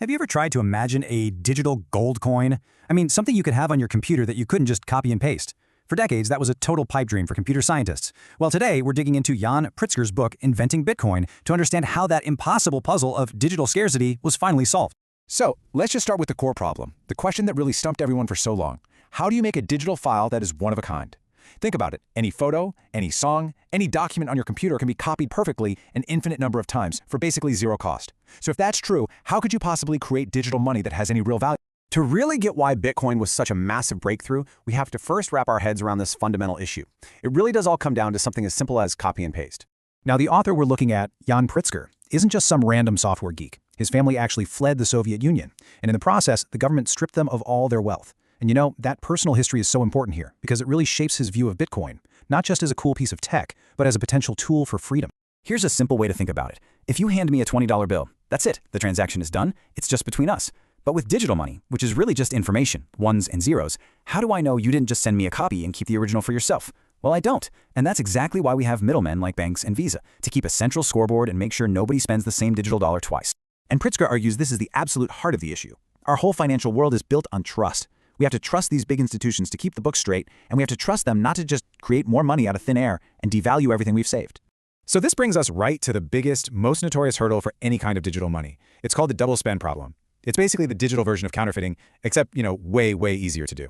Have you ever tried to imagine a digital gold coin? I mean, something you could have on your computer that you couldn't just copy and paste. For decades, that was a total pipe dream for computer scientists. Well, today, we're digging into Yan Pritzker's book, Inventing Bitcoin, to understand how that impossible puzzle of digital scarcity was finally solved. So, let's just start with the core problem, the question that really stumped everyone for so long. How do you make a digital file that is one of a kind? Think about it. Any photo, any song, any document on your computer can be copied perfectly an infinite number of times for basically zero cost. So if that's true, how could you possibly create digital money that has any real value? To really get why Bitcoin was such a massive breakthrough, we have to first wrap our heads around this fundamental issue. It really does all come down to something as simple as copy and paste. Now, the author we're looking at, Yan Pritzker, isn't just some random software geek. His family actually fled the Soviet Union, and in the process, the government stripped them of all their wealth. And you know, that personal history is so important here because it really shapes his view of Bitcoin, not just as a cool piece of tech, but as a potential tool for freedom. Here's a simple way to think about it. If you hand me a $20 bill, that's it. The transaction is done. It's just between us. But with digital money, which is really just information, ones and zeros, how do I know you didn't just send me a copy and keep the original for yourself? Well, I don't. And that's exactly why we have middlemen like banks and Visa, to keep a central scoreboard and make sure nobody spends the same digital dollar twice. And Pritzker argues this is the absolute heart of the issue. Our whole financial world is built on trust. We have to trust these big institutions to keep the books straight, and we have to trust them not to just create more money out of thin air and devalue everything we've saved. So this brings us right to the biggest, most notorious hurdle for any kind of digital money. It's called the double spend problem. It's basically the digital version of counterfeiting, except, way, way easier to do.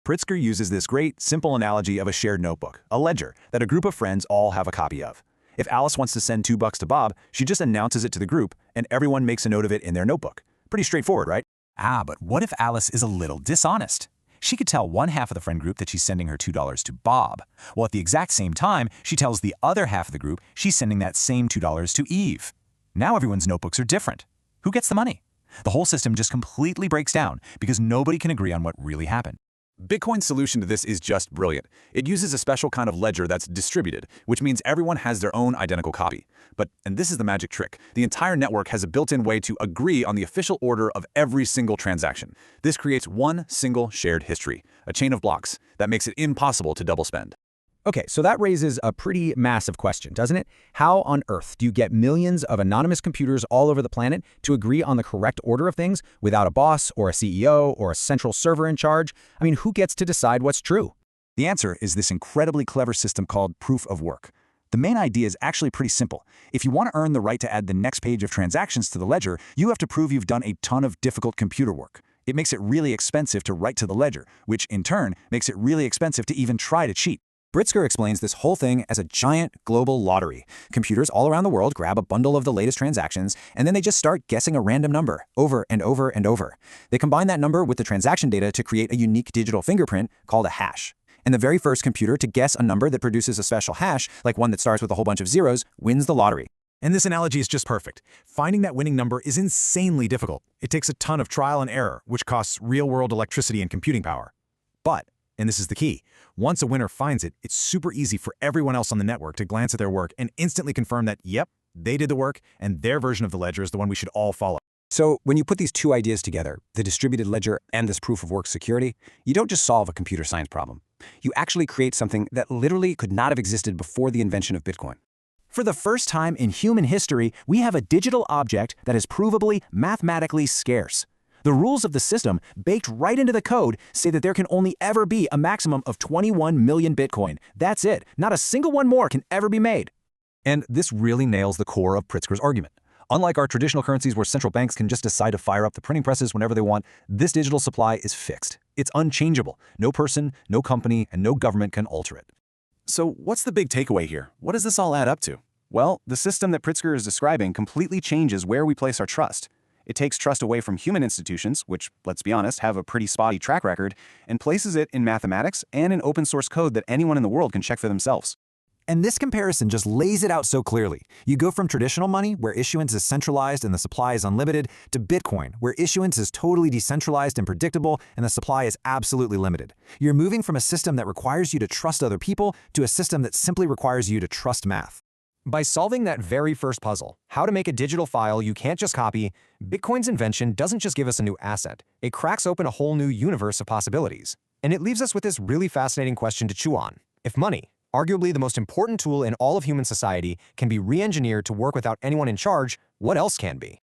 Pritzker uses this great, simple analogy of a shared notebook, a ledger, that a group of friends all have a copy of. If Alice wants to send $2 to Bob, she just announces it to the group, and everyone makes a note of it in their notebook. Pretty straightforward, right? But what if Alice is a little dishonest? She could tell one half of the friend group that she's sending her $2 to Bob, while at the exact same time, she tells the other half of the group she's sending that same $2 to Eve. Now everyone's notebooks are different. Who gets the money? The whole system just completely breaks down because nobody can agree on what really happened. Bitcoin's solution to this is just brilliant. It uses a special kind of ledger that's distributed, which means everyone has their own identical copy. And this is the magic trick, the entire network has a built-in way to agree on the official order of every single transaction. This creates one single shared history, a chain of blocks, that makes it impossible to double spend. Okay, so that raises a pretty massive question, doesn't it? How on earth do you get millions of anonymous computers all over the planet to agree on the correct order of things without a boss or a CEO or a central server in charge? I mean, who gets to decide what's true? The answer is this incredibly clever system called proof of work. The main idea is actually pretty simple. If you want to earn the right to add the next page of transactions to the ledger, you have to prove you've done a ton of difficult computer work. It makes it really expensive to write to the ledger, which in turn makes it really expensive to even try to cheat. Pritzker explains this whole thing as a giant global lottery. Computers all around the world grab a bundle of the latest transactions, and then they just start guessing a random number over and over and over. They combine that number with the transaction data to create a unique digital fingerprint called a hash. And the very first computer to guess a number that produces a special hash, like one that starts with a whole bunch of zeros, wins the lottery. And this analogy is just perfect. Finding that winning number is insanely difficult. It takes a ton of trial and error, which costs real-world electricity and computing power. But, and this is the key, once a winner finds it, it's super easy for everyone else on the network to glance at their work and instantly confirm that, yep, they did the work, and their version of the ledger is the one we should all follow. So when you put these two ideas together, the distributed ledger and this proof of work security, you don't just solve a computer science problem. You actually create something that literally could not have existed before the invention of Bitcoin. For the first time in human history, we have a digital object that is provably mathematically scarce. The rules of the system, baked right into the code, say that there can only ever be a maximum of 21 million Bitcoin. That's it. Not a single one more can ever be made. And this really nails the core of Pritzker's argument. Unlike our traditional currencies where central banks can just decide to fire up the printing presses whenever they want, this digital supply is fixed. It's unchangeable. No person, no company, and no government can alter it. So what's the big takeaway here? What does this all add up to? Well, the system that Pritzker is describing completely changes where we place our trust. It takes trust away from human institutions, which, let's be honest, have a pretty spotty track record, and places it in mathematics and in open source code that anyone in the world can check for themselves. And this comparison just lays it out so clearly. You go from traditional money, where issuance is centralized and the supply is unlimited, to Bitcoin, where issuance is totally decentralized and predictable and the supply is absolutely limited. You're moving from a system that requires you to trust other people to a system that simply requires you to trust math. By solving that very first puzzle, how to make a digital file you can't just copy, Bitcoin's invention doesn't just give us a new asset, it cracks open a whole new universe of possibilities. And it leaves us with this really fascinating question to chew on. If money, arguably the most important tool in all of human society, can be re-engineered to work without anyone in charge, what else can be?